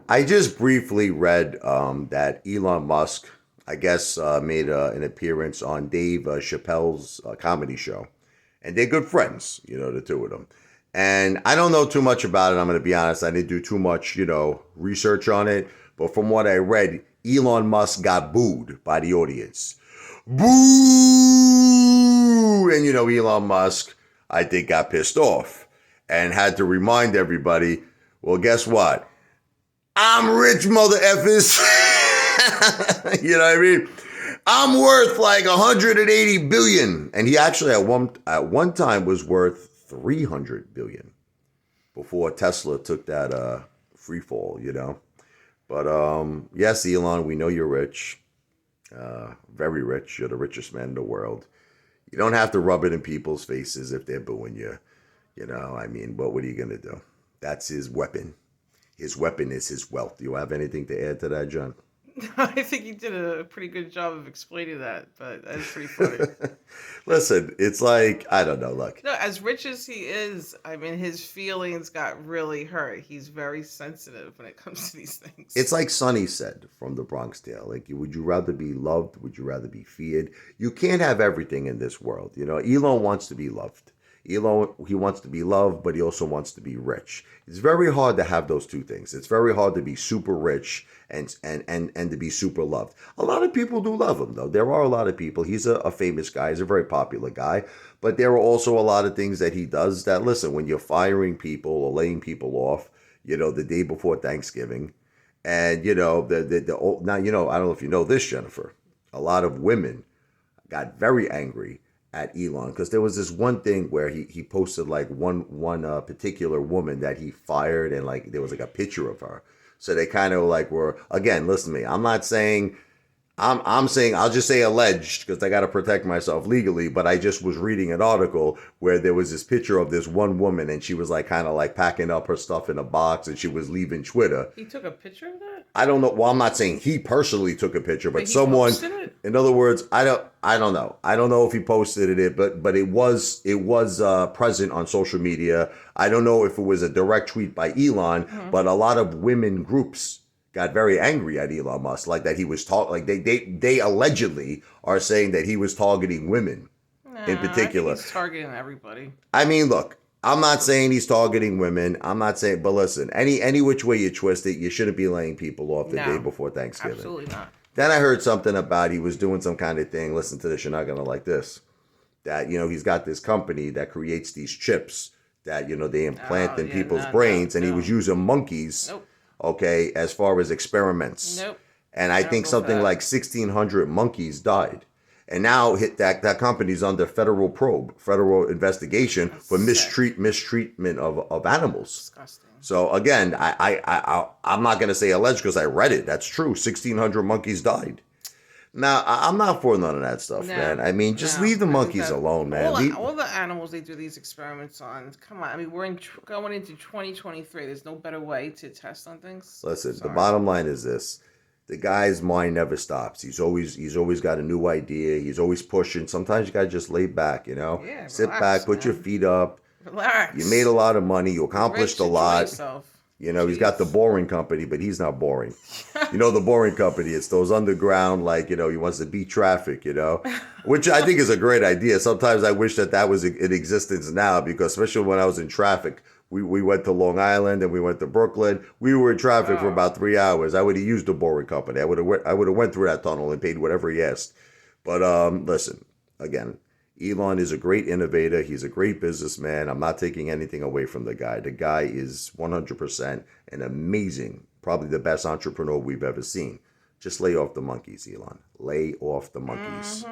I just briefly read that Elon Musk, I guess, made an appearance on Dave Chappelle's comedy show. And they're good friends, the two of them. And I don't know too much about it. I'm going to be honest. I didn't do too much, research on it. But from what I read, Elon Musk got booed by the audience. Boo! And, Elon Musk, I think, got pissed off and had to remind everybody, well, guess what? I'm rich, mother effers. You know what I mean? I'm worth like 180 billion. And he actually at one time was worth 300 billion before Tesla took that free fall. But yes, Elon, we know you're rich. Very rich. You're the richest man in the world. You don't have to rub it in people's faces if they're booing you. But what are you going to do? That's his weapon. His weapon is his wealth. Do you have anything to add to that, John? I think you did a pretty good job of explaining that, but that's pretty funny. Listen, it's like, I don't know, look. No, as rich as he is, his feelings got really hurt. He's very sensitive when it comes to these things. It's like Sonny said from the Bronx Tale. Like, would you rather be loved? Would you rather be feared? You can't have everything in this world. Elon wants to be loved. Elon, he wants to be loved, but he also wants to be rich. It's very hard to have those two things. It's very hard to be super rich and to be super loved. A lot of people do love him, though. There are a lot of people. He's a famous guy. He's a very popular guy. But there are also a lot of things that he does that, listen, when you're firing people or laying people off, the day before Thanksgiving, and, now, I don't know if you know this, Jennifer, a lot of women got very angry at Elon because there was this one thing where he posted like one particular woman that he fired, and like there was like a picture of her. So they kind of like were, again, listen to me. I'm not saying I'm saying, I'll just say alleged because I got to protect myself legally, but I just was reading an article where there was this picture of this one woman and she was like kind of like packing up her stuff in a box and she was leaving Twitter. He took a picture of that? I don't know. Well, I'm not saying he personally took a picture, but He someone, posted it? in other words, I don't know. I don't know if he posted it, but it was present on social media. I don't know if it was a direct tweet by Elon, but a lot of women groups got very angry at Elon Musk, like that he was like they allegedly are saying that he was targeting women in particular. I think he's targeting everybody. I mean, look, I'm not saying he's targeting women. I'm not saying, but listen, any which way you twist it, you shouldn't be laying people off the day before Thanksgiving. Absolutely not. Then I heard something about he was doing some kind of thing. Listen to this, you're not gonna like this. That he's got this company that creates these chips that they implant in people's brains, and he was using monkeys. Nope. Okay, as far as experiments. Nope. And I think something like 1,600 monkeys died. And now that company's under federal investigation for mistreatment of animals. Disgusting. So again, I'm not going to say alleged because I read it. That's true. 1,600 monkeys died. Now, I'm not for none of that stuff, man. I mean, just leave the monkeys alone, man. All the animals they do these experiments on, come on. I mean, we're going into 2023. There's no better way to test on things. Listen, the bottom line is this. The guy's mind never stops. He's always got a new idea. He's always pushing. Sometimes you got to just lay back, Yeah, sit back, put your feet up. Relax. You made a lot of money. You accomplished a lot. He's got the Boring Company, but he's not boring. The Boring Company, it's those underground, like, he wants to beat traffic, which I think is a great idea. Sometimes I wish that was in existence now, because especially when I was in traffic, we went to Long Island and we went to Brooklyn. We were in traffic for about 3 hours. I would have used the Boring Company. I would have went through that tunnel and paid whatever he asked. But listen, again, Elon is a great innovator. He's a great businessman. I'm not taking anything away from the guy. The guy is 100% an amazing, probably the best entrepreneur we've ever seen. Just lay off the monkeys, Elon. Lay off the monkeys.